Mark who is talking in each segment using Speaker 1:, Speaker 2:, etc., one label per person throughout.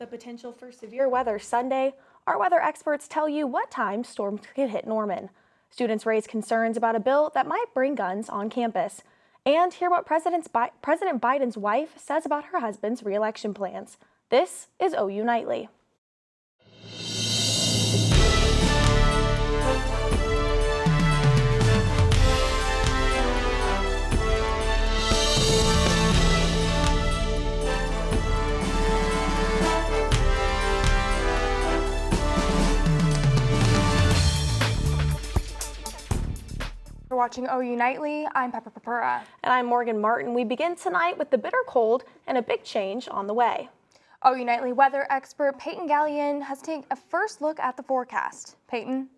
Speaker 1: the potential for severe weather Sunday, our weather experts tell you what time storms could hit Norman. Students raise concerns about a bill that might bring guns on campus. And hear what President Biden's wife says about her husband's re-election plans. This is OU Nightly.
Speaker 2: You're watching OU Nightly. I'm Purpura.
Speaker 1: And I'm Morgan Martin. We begin tonight with the bitter cold and a big change on the way.
Speaker 2: OU Nightly weather expert Peyton Galyean has taken a first look at the forecast. Peyton?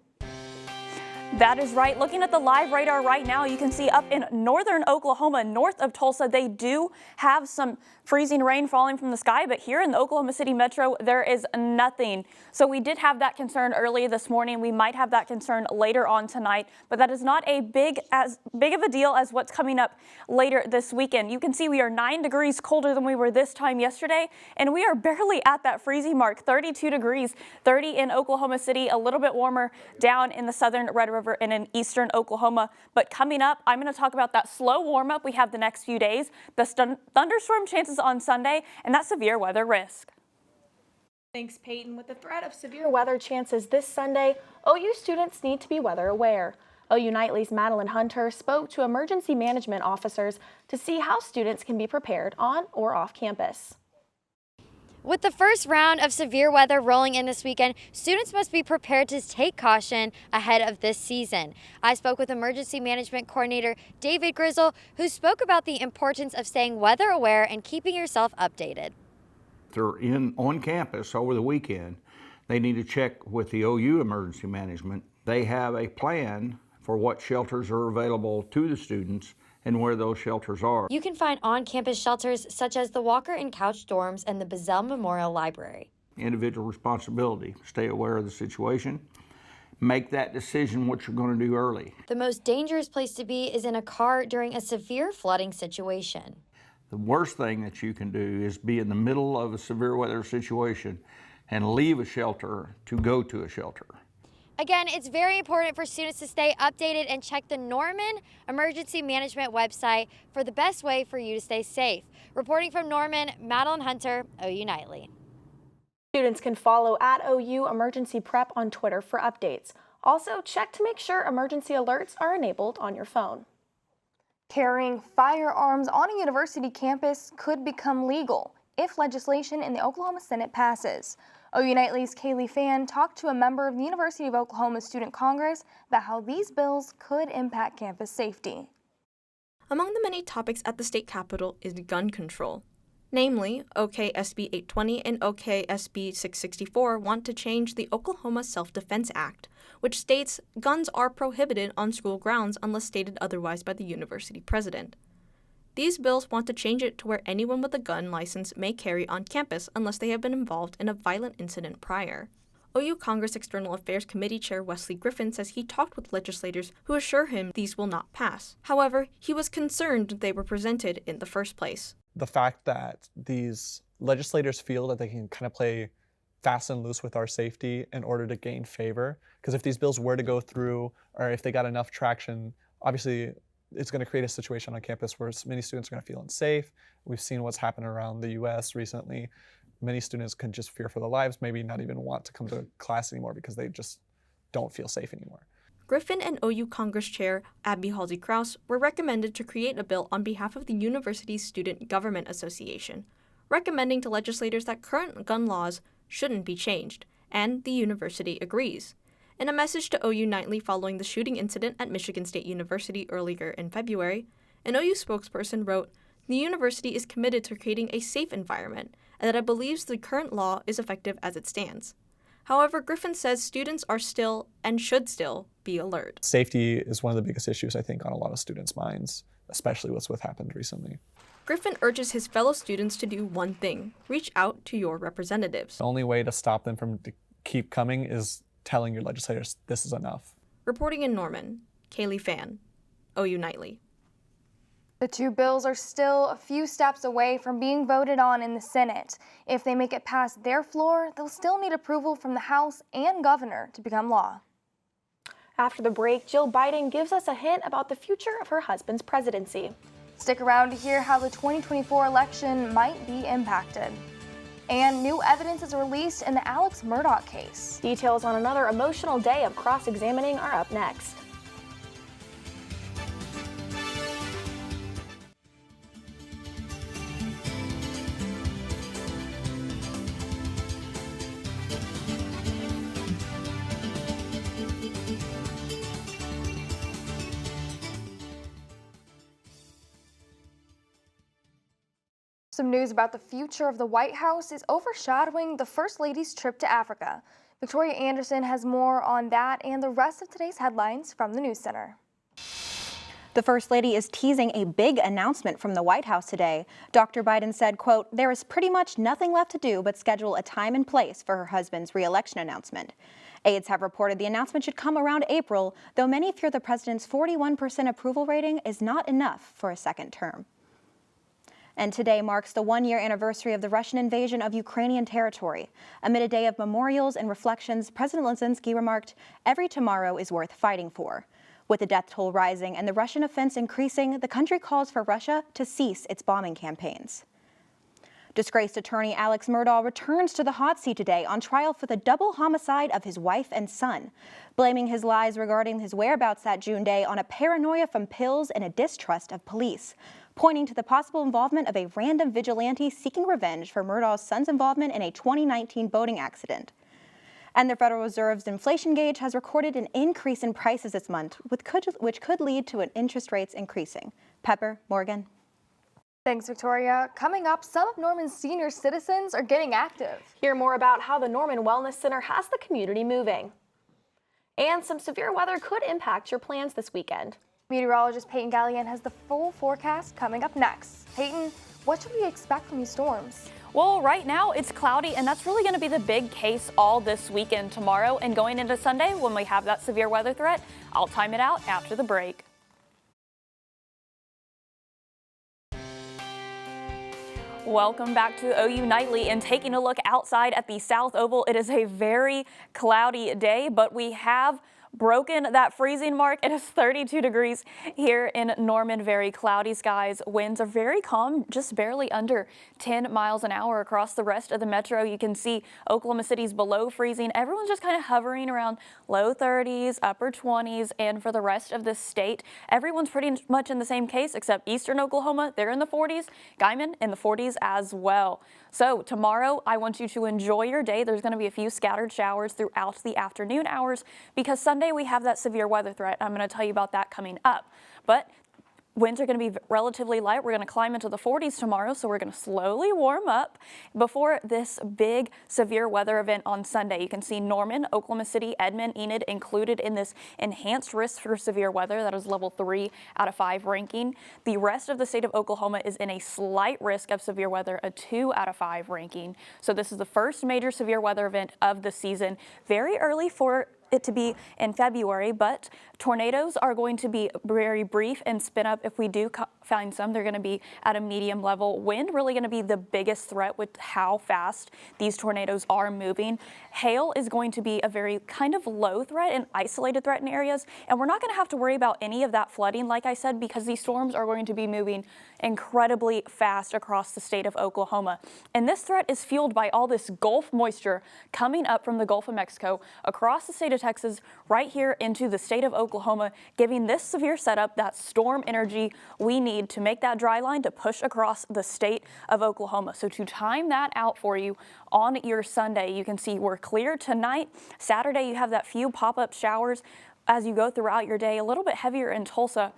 Speaker 3: That is right. Looking at the live radar right now, you can see up in northern Oklahoma, north of Tulsa, they do have some freezing rain falling from the sky, but here in the Oklahoma City metro, there is nothing. So we did have that concern early this morning. We might have that concern later on tonight, but that is not as big of a deal as what's coming up later this weekend. You can see we are 9 degrees colder than we were this time yesterday, and we are barely at that freezing mark, 32 degrees, 30 in Oklahoma City, a little bit warmer down in the southern Red River and in eastern Oklahoma. But coming up, I'm going to talk about that slow warm up we have the next few days, the thunderstorm chances on Sunday, and that severe weather risk.
Speaker 1: Thanks, Peyton. With the threat of severe weather chances this Sunday, OU students need to be weather aware. OU Nightly's Madeline Hunter spoke to emergency management officers to see how students can be prepared on or off campus.
Speaker 4: With the first round of severe weather rolling in this weekend, students must be prepared to take caution ahead of this season. I spoke with Emergency Management Coordinator David Grizzle, who spoke about the importance of staying weather aware and keeping yourself updated.
Speaker 5: If they're on campus over the weekend, they need to check with the OU Emergency Management. They have a plan for what shelters are available to the students and where those shelters are.
Speaker 4: You can find on-campus shelters such as the Walker and Couch dorms and the Bazell Memorial Library.
Speaker 5: Individual responsibility, stay aware of the situation, make that decision what you're going to do early.
Speaker 4: The most dangerous place to be is in a car during a severe flooding situation.
Speaker 5: The worst thing that you can do is be in the middle of a severe weather situation and leave a shelter to go to a shelter.
Speaker 4: Again, it's very important for students to stay updated and check the Norman Emergency Management website for the best way for you to stay safe. Reporting from Norman, Madeline Hunter, OU Nightly.
Speaker 1: Students can follow at OU Emergency Prep on Twitter for updates. Also, check to make sure emergency alerts are enabled on your phone.
Speaker 2: Carrying firearms on a university campus could become legal if legislation in the Oklahoma Senate passes. OU Nightly's Kaylee Fan talked to a member of the University of Oklahoma Student Congress about how these bills could impact campus safety.
Speaker 6: Among the many topics at the state capitol is gun control. Namely, OKSB 820 and OKSB 664 want to change the Oklahoma Self-Defense Act, which states guns are prohibited on school grounds unless stated otherwise by the university president. These bills want to change it to where anyone with a gun license may carry on campus unless they have been involved in a violent incident prior. OU Congress External Affairs Committee Chair Wesley Griffin says he talked with legislators who assure him these will not pass. However, he was concerned they were presented in the first place.
Speaker 7: The fact that these legislators feel that they can kind of play fast and loose with our safety in order to gain favor, because if these bills were to go through or if they got enough traction, obviously it's going to create a situation on campus where many students are going to feel unsafe. We've seen what's happened around the U.S. recently. Many students can just fear for their lives, maybe not even want to come to class anymore because they just don't feel safe anymore.
Speaker 6: Griffin and OU Congress Chair Abby Halsey-Krause were recommended to create a bill on behalf of the university's Student Government Association, recommending to legislators that current gun laws shouldn't be changed, and the university agrees. In a message to OU Nightly following the shooting incident at Michigan State University earlier in February, an OU spokesperson wrote, "The university is committed to creating a safe environment and that it believes the current law is effective as it stands." However, Griffin says students are still and should still be alert.
Speaker 7: Safety is one of the biggest issues, I think, on a lot of students' minds, especially with what's happened recently.
Speaker 6: Griffin urges his fellow students to do one thing: reach out to your representatives.
Speaker 7: The only way to stop them from to keep coming is telling your legislators this is enough.
Speaker 6: Reporting in Norman, Kaylee Fan, OU Nightly.
Speaker 2: The two bills are still a few steps away from being voted on in the Senate. If they make it past their floor, they'll still need approval from the House and governor to become law.
Speaker 1: After the break, Jill Biden gives us a hint about the future of her husband's presidency.
Speaker 2: Stick around to hear how the 2024 election might be impacted. And new evidence is released in the Alex Murdaugh case.
Speaker 1: Details on another emotional day of cross-examining are up next.
Speaker 2: Some news about the future of the White House is overshadowing the First Lady's trip to Africa. Victoria Anderson has more on that and the rest of today's headlines from the News Center.
Speaker 8: The First Lady is teasing a big announcement from the White House today. Dr. Biden said, quote, "There is pretty much nothing left to do but schedule a time and place for her husband's re-election announcement." Aides have reported the announcement should come around April, though many fear the president's 41% approval rating is not enough for a second term. And today marks the one-year anniversary of the Russian invasion of Ukrainian territory. Amid a day of memorials and reflections, President Zelensky remarked, "Every tomorrow is worth fighting for." With the death toll rising and the Russian offense increasing, the country calls for Russia to cease its bombing campaigns. Disgraced attorney Alex Murdaugh returns to the hot seat today on trial for the double homicide of his wife and son, blaming his lies regarding his whereabouts that June day on a paranoia from pills and a distrust of police, pointing to the possible involvement of a random vigilante seeking revenge for Murdaugh's son's involvement in a 2019 boating accident. And the Federal Reserve's inflation gauge has recorded an increase in prices this month, which could lead to interest rates increasing. Pepper, Morgan.
Speaker 2: Thanks, Victoria. Coming up, some of Norman's senior citizens are getting active.
Speaker 1: Hear more about how the Norman Wellness Center has the community moving. And some severe weather could impact your plans this weekend.
Speaker 2: Meteorologist Peyton Galyean has the full forecast coming up next. Peyton, what should we expect from these storms?
Speaker 3: Well, right now it's cloudy, and that's really going to be the big case all this weekend, tomorrow and going into Sunday when we have that severe weather threat. I'll time it out after the break. Welcome back to OU Nightly, and taking a look outside at the South Oval. It is a very cloudy day, but we have broken that freezing mark. It is 32 degrees here in Norman. Very cloudy skies. Winds are very calm, just barely under 10 miles an hour across the rest of the metro. You can see Oklahoma City's below freezing. Everyone's just kind of hovering around low 30s, upper 20s, and for the rest of the state, everyone's pretty much in the same case except eastern Oklahoma. They're in the 40s. Galyean in the 40s as well. So tomorrow, I want you to enjoy your day. There's going to be a few scattered showers throughout the afternoon hours because Sunday we have that severe weather threat. I'm going to tell you about that coming up. But winds are going to be relatively light. We're going to climb into the 40s tomorrow, so we're going to slowly warm up before this big severe weather event on Sunday. You can see Norman, Oklahoma City, Edmond, Enid included in this enhanced risk for severe weather. That is level 3 out of 5 ranking. The rest of the state of Oklahoma is in a slight risk of severe weather, a 2 out of 5 ranking. So this is the first major severe weather event of the season. Very early for it to be in February, but tornadoes are going to be very brief and spin up. If we do find some, they're going to be at a medium level. Wind really going to be the biggest threat with how fast these tornadoes are moving. Hail is going to be a very kind of low threat and isolated threat in areas, and we're not going to have to worry about any of that flooding, like I said, because these storms are going to be moving incredibly fast across the state of Oklahoma. And this threat is fueled by all this Gulf moisture coming up from the Gulf of Mexico across the state of Texas, right here into the state of Oklahoma, giving this severe setup that storm energy we need to make that dry line to push across the state of Oklahoma. So to time that out for you on your Sunday, you can see we're clear tonight. Saturday, you have that few pop-up showers as you go throughout your day, a little bit heavier in Tulsa.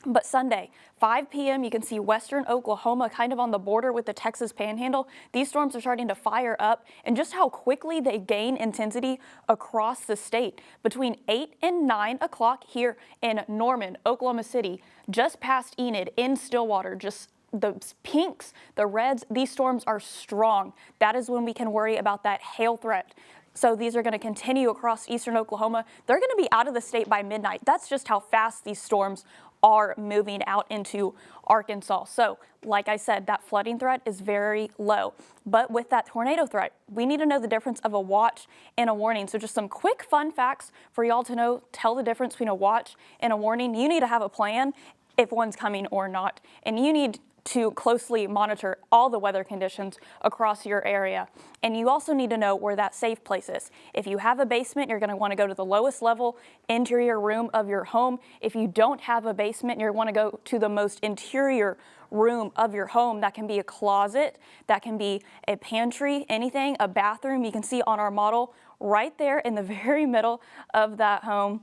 Speaker 3: But Sunday, 5 p.m., you can see western Oklahoma kind of on the border with the Texas Panhandle. These storms are starting to fire up, and just how quickly they gain intensity across the state. Between 8 and 9 o'clock here in Norman, Oklahoma City, just past Enid, in Stillwater, just the pinks, the reds, these storms are strong. That is when we can worry about that hail threat. So these are going to continue across eastern Oklahoma. They're going to be out of the state by midnight. That's just how fast these storms are moving out into Arkansas. So like I said, that flooding threat is very low. But with that tornado threat, we need to know the difference of a watch and a warning. So just some quick fun facts for y'all to know, tell the difference between a watch and a warning. You need to have a plan if one's coming or not. And you need to closely monitor all the weather conditions across your area. And you also need to know where that safe place is. If you have a basement, you're going to want to go to the lowest level interior room of your home. If you don't have a basement, you want to go to the most interior room of your home. That can be a closet, that can be a pantry, anything, a bathroom. You can see on our model right there in the very middle of that home.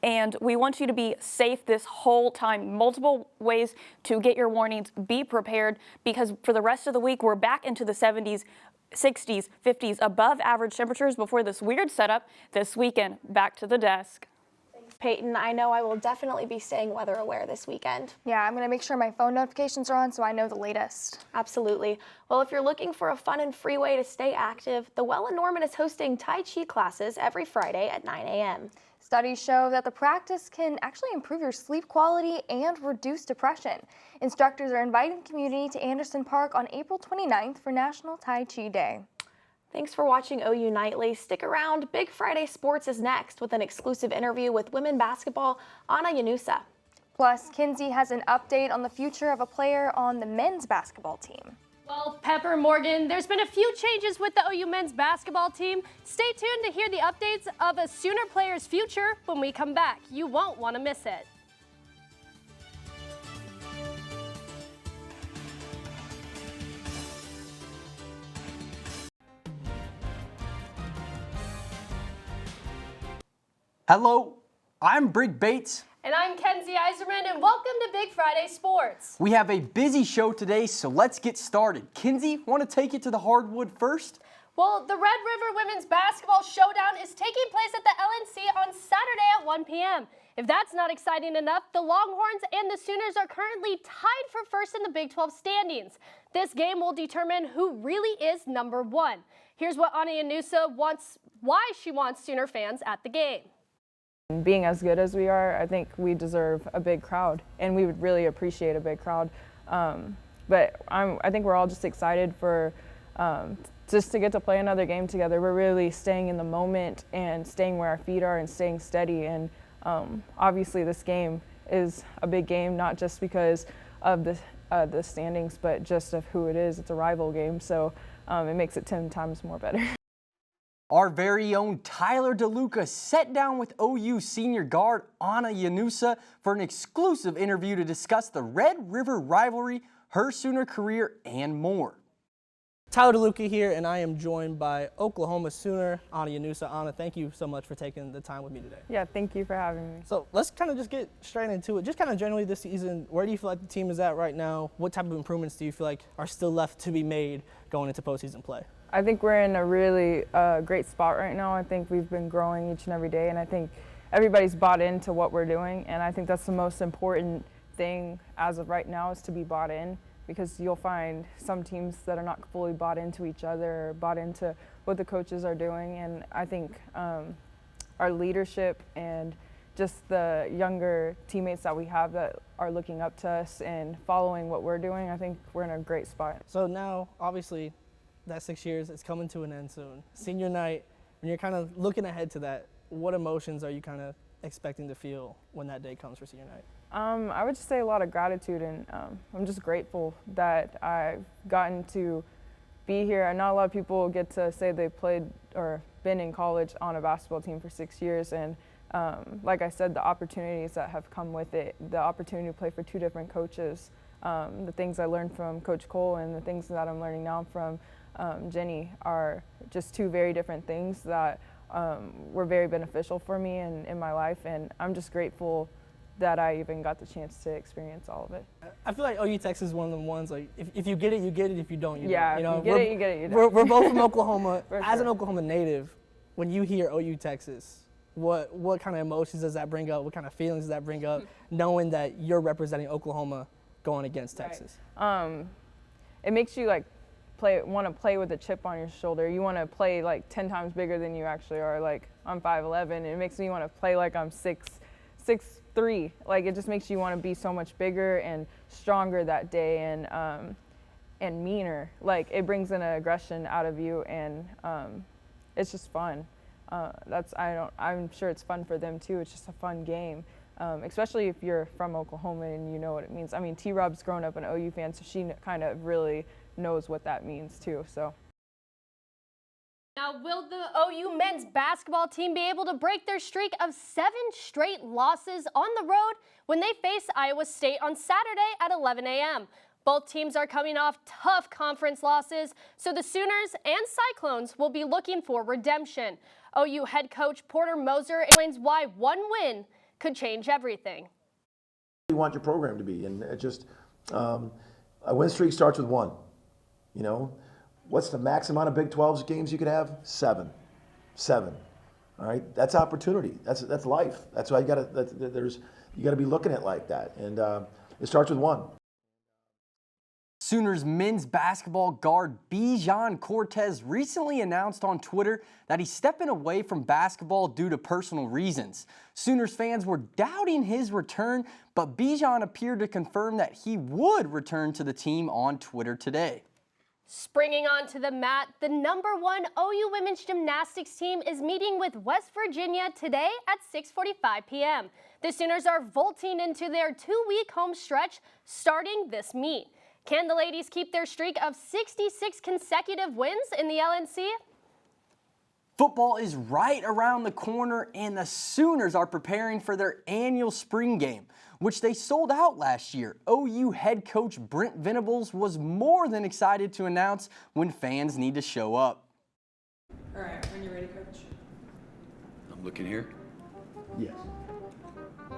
Speaker 3: And we want you to be safe this whole time. Multiple ways to get your warnings. Be prepared, because for the rest of the week, we're back into the 70s, 60s, 50s, above average temperatures before this weird setup this weekend. Back to the desk.
Speaker 1: Thanks, Peyton. I know I will definitely be staying weather aware this weekend.
Speaker 2: Yeah, I'm going to make sure my phone notifications are on so I know the latest.
Speaker 1: Absolutely. Well, if you're looking for a fun and free way to stay active, the Well in Norman is hosting Tai Chi classes every Friday at 9 a.m.
Speaker 2: Studies show that the practice can actually improve your sleep quality and reduce depression. Instructors are inviting the community to Anderson Park on April 29th for National Tai Chi Day.
Speaker 1: Thanks for watching OU Nightly. Stick around. Big Friday Sports is next with an exclusive interview with women basketball Anna Yanusa.
Speaker 2: Plus, Kenzie has an update on the future of a player on the men's basketball team.
Speaker 9: Well, Pepper, Morgan, there's been a few changes with the OU men's basketball team. Stay tuned to hear the updates of a Sooner player's future when we come back. You won't want to miss it.
Speaker 10: Hello, I'm Brigg Bates.
Speaker 9: And I'm Kenzie Iserman, and welcome to Big Friday Sports.
Speaker 10: We have a busy show today, so let's get started. Kenzie, want to take it to the hardwood first?
Speaker 9: Well, the Red River Women's Basketball Showdown is taking place at the LNC on Saturday at 1 p.m. If that's not exciting enough, the Longhorns and the Sooners are currently tied for first in the Big 12 standings. This game will determine who really is number one. Here's what Anna Yanusa why she wants Sooner fans at the game.
Speaker 11: Being as good as we are, I think we deserve a big crowd, and we would really appreciate a big crowd. But I think we're all just excited for just to get to play another game together. We're really staying in the moment and staying where our feet are and staying steady. And obviously this game is a big game, not just because of the standings, but just of who it is. It's a rival game, so it makes it 10 times more better.
Speaker 10: Our very own Tyler DeLuca sat down with OU senior guard Anna Yanusa for an exclusive interview to discuss the Red River rivalry, her Sooner career, and more.
Speaker 12: Tyler DeLuca here, and I am joined by Oklahoma Sooner Anna Yanusa. Anna, thank you so much for taking the time with me today.
Speaker 11: Yeah, thank you for having me.
Speaker 12: So let's kind of just get straight into it. Just kind of generally this season, where do you feel like the team is at right now? What type of improvements do you feel like are still left to be made going into postseason play?
Speaker 11: I think we're in a really great spot right now. I think we've been growing each and every day, and I think everybody's bought into what we're doing, and I think that's the most important thing as of right now, is to be bought in, because you'll find some teams that are not fully bought into each other or bought into what the coaches are doing. And I think our leadership and just the younger teammates that we have that are looking up to us and following what we're doing, I think we're in a great spot.
Speaker 12: So now, obviously, that 6 years is coming to an end soon. Senior night, when you're kind of looking ahead to that, what emotions are you kind of expecting to feel when that day comes for senior night?
Speaker 11: I would just say a lot of gratitude, and I'm just grateful that I've gotten to be here. Not a lot of people get to say they played or been in college on a basketball team for 6 years, and like I said, the opportunities that have come with it, the opportunity to play for 2 different coaches, the things I learned from Coach Cole and the things that I'm learning now from Jenny are just 2 very different things that were very beneficial for me and in my life, and I'm just grateful that I even got the chance to experience all of it.
Speaker 12: I feel like OU Texas is one of the ones, like, if you get it, you get it. If you don't, you
Speaker 11: yeah,
Speaker 12: don't. You know,
Speaker 11: if you get it, you get it, you don't.
Speaker 12: We're both from Oklahoma. As
Speaker 11: sure.
Speaker 12: an Oklahoma native, when you hear OU Texas, what kind of emotions does that bring up? What kind of feelings does that bring up, knowing that you're representing Oklahoma going against Texas?
Speaker 11: Right. It makes you like want to play with a chip on your shoulder. You want to play like 10 times bigger than you actually are. Like I'm 5'11", and it makes me want to play like I'm 6'6", 6'3". Like, it just makes you want to be so much bigger and stronger that day, and meaner. Like, it brings an aggression out of you, and it's just fun. I'm sure it's fun for them too. It's just a fun game, especially if you're from Oklahoma and you know what it means. I mean, T-Rob's grown up an OU fan, so she kind of really knows what that means too. So.
Speaker 9: Now, will the OU men's basketball team be able to break their streak of 7 straight losses on the road when they face Iowa State on Saturday at 11 a.m.? Both teams are coming off tough conference losses, so the Sooners and Cyclones will be looking for redemption. OU head coach Porter Moser explains why one win could change everything.
Speaker 13: You want your program to be, and it just a win streak starts with 1. You know, what's the max amount of Big 12 games you could have? 7. All right, that's opportunity. That's life. That's why you got to be looking at it like that, and it starts with 1.
Speaker 10: Sooners men's basketball guard Bijan Cortez recently announced on Twitter that he's stepping away from basketball due to personal reasons. Sooners fans were doubting his return, but Bijan appeared to confirm that he would return to the team on Twitter today.
Speaker 9: Springing onto the mat, the #1 OU women's gymnastics team is meeting with West Virginia today at 6:45 p.m. The Sooners are vaulting into their 2-week home stretch starting this meet. Can the ladies keep their streak of 66 consecutive wins in the LNC?
Speaker 10: Football is right around the corner, and the Sooners are preparing for their annual spring game, which they sold out last year. OU head coach Brent Venables was more than excited to announce when fans need to show up.
Speaker 14: All right, when you're ready, Coach.
Speaker 15: I'm looking here.
Speaker 13: Yes.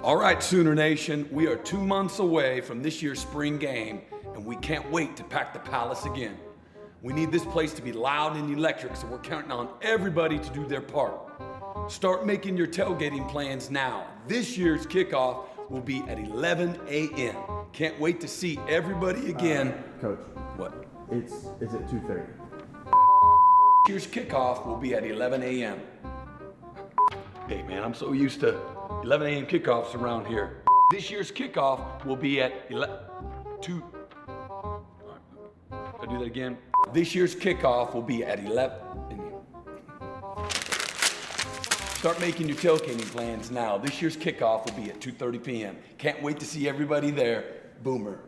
Speaker 15: All right, Sooner Nation, we are 2 months away from this year's spring game, and we can't wait to pack the Palace again. We need this place to be loud and electric, so we're counting on everybody to do their part. Start making your tailgating plans now. This year's kickoff will be at 11 a.m. Can't wait to see everybody again.
Speaker 13: Coach.
Speaker 15: What?
Speaker 13: It's at 2:30.
Speaker 15: This year's kickoff will be at 11 a.m. Hey man, I'm so used to 11 a.m. kickoffs around here. This year's kickoff will be at 2. I'll do that again. This year's kickoff will be at 11. Start making your tailgating plans now. This year's kickoff will be at 2:30 p.m. Can't wait to see everybody there. Boomer.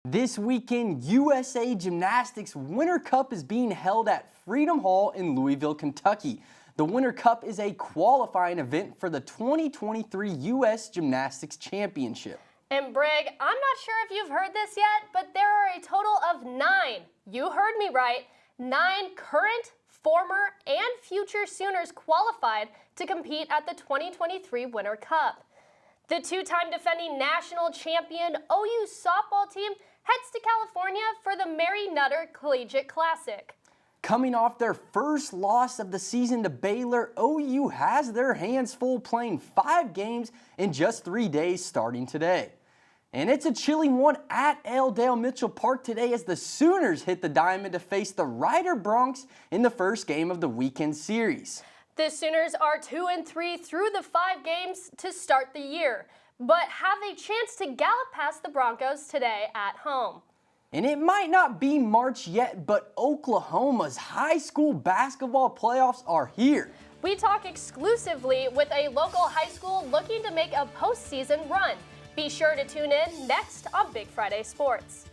Speaker 10: This weekend, USA Gymnastics Winter Cup is being held at Freedom Hall in Louisville, Kentucky. The Winter Cup is a qualifying event for the 2023 U.S. Gymnastics Championship.
Speaker 9: And Brigg, I'm not sure if you've heard this yet, but there are a total of 9, you heard me right, 9 current, former, and future Sooners qualified to compete at the 2023 Winter Cup. The 2-time defending national champion OU softball team heads to California for the Mary Nutter Collegiate Classic.
Speaker 10: Coming off their first loss of the season to Baylor, OU has their hands full playing 5 games in just 3 days starting today. And it's a chilly one at L. Mitchell Park today as the Sooners hit the diamond to face the Rider Broncs in the first game of the weekend series.
Speaker 9: The Sooners are 2-3 through the 5 games to start the year, but have a chance to gallop past the Broncos today at home.
Speaker 10: And it might not be March yet, but Oklahoma's high school basketball playoffs are here.
Speaker 9: We talk exclusively with a local high school looking to make a postseason run. Be sure to tune in next on Big Friday Sports.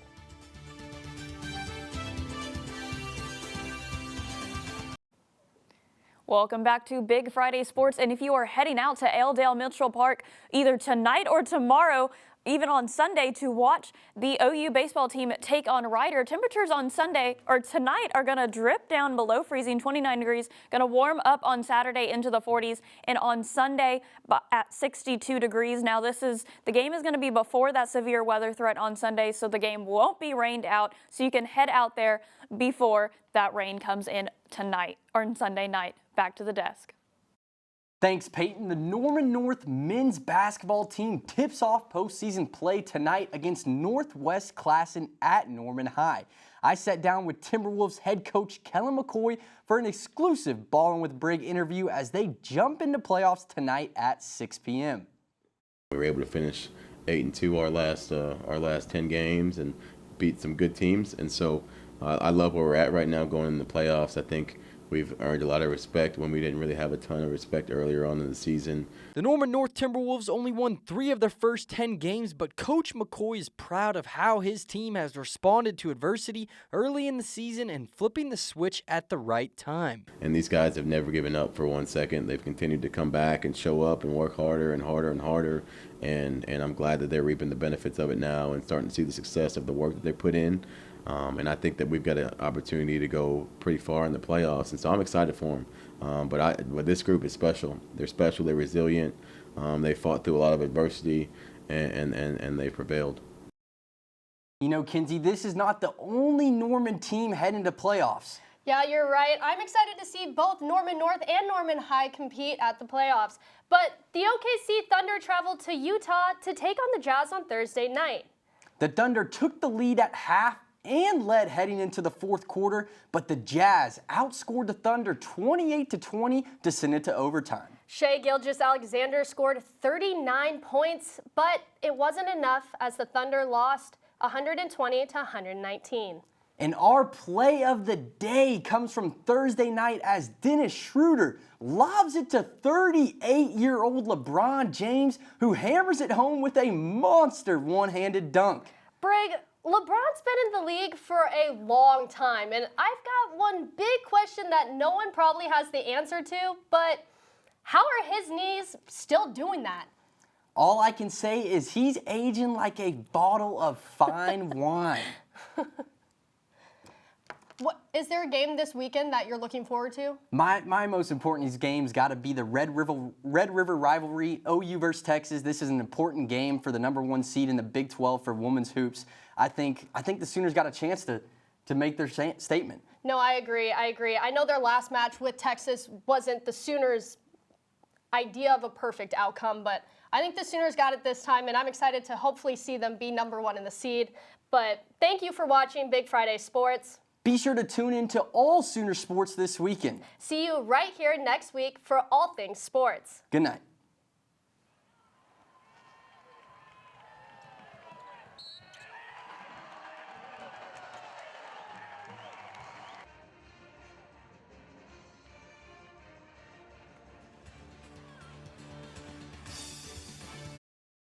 Speaker 3: Welcome back to Big Friday Sports, and if you are heading out to L. Mitchell Park either tonight or tomorrow, even on Sunday, to watch the OU baseball team take on Rider, temperatures on Sunday or tonight are going to drip down below freezing, 29 degrees, going to warm up on Saturday into the 40s, and on Sunday at 62 degrees. Now the game is going to be before that severe weather threat on Sunday, so the game won't be rained out, so you can head out there before that rain comes in tonight or on Sunday night. Back to the desk.
Speaker 10: Thanks, Peyton. The Norman North men's basketball team tips off postseason play tonight against Northwest Classen at Norman High. I sat down with Timberwolves head coach Kellen McCoy for an exclusive Ballin' with Brigg interview as they jump into playoffs tonight at 6 p.m.
Speaker 16: We were able to finish 8-2 our last 10 games and beat some good teams, and so I love where we're at right now going into the playoffs. I think we've earned a lot of respect when we didn't really have a ton of respect earlier on in the season.
Speaker 10: The Norman North Timberwolves only won 3 of their first 10 games, but Coach McCoy is proud of how his team has responded to adversity early in the season and flipping the switch at the right time.
Speaker 16: And these guys have never given up for 1 second. They've continued to come back and show up and work harder and harder and harder. And I'm glad that they're reaping the benefits of it now and starting to see the success of the work that they put in. And I think that we've got an opportunity to go pretty far in the playoffs, and so I'm excited for them. But this group is special. They're special. They're resilient. They fought through a lot of adversity, and they prevailed.
Speaker 10: You know, Kenzie, this is not the only Norman team heading to playoffs.
Speaker 9: Yeah, you're right. I'm excited to see both Norman North and Norman High compete at the playoffs. But the OKC Thunder traveled to Utah to take on the Jazz on Thursday night.
Speaker 10: The Thunder took the lead at half and led heading into the fourth quarter, but the Jazz outscored the Thunder 28-20 to send it to overtime.
Speaker 9: Shai Gilgeous-Alexander scored 39 points, but it wasn't enough as the Thunder lost 120-119.
Speaker 10: And our play of the day comes from Thursday night as Dennis Schroeder lobs it to 38-year-old LeBron James, who hammers it home with a monster one-handed dunk.
Speaker 9: Brigg, LeBron's been in the league for a long time, and I've got one big question that no one probably has the answer to, but how are his knees still doing that?
Speaker 10: All I can say is he's aging like a bottle of fine wine.
Speaker 9: Is there a game this weekend that you're looking forward to?
Speaker 10: My most important game's got to be the Red River rivalry, OU versus Texas. This is an important game for the #1 seed in the Big 12 for women's hoops. I think the Sooners got a chance to make their statement.
Speaker 9: No, I agree. I know their last match with Texas wasn't the Sooners' idea of a perfect outcome, but I think the Sooners got it this time, and I'm excited to hopefully see them be #1 in the seed. But thank you for watching Big Friday Sports.
Speaker 10: Be sure to tune in to all Sooner sports this weekend.
Speaker 9: See you right here next week for all things sports.
Speaker 10: Good night.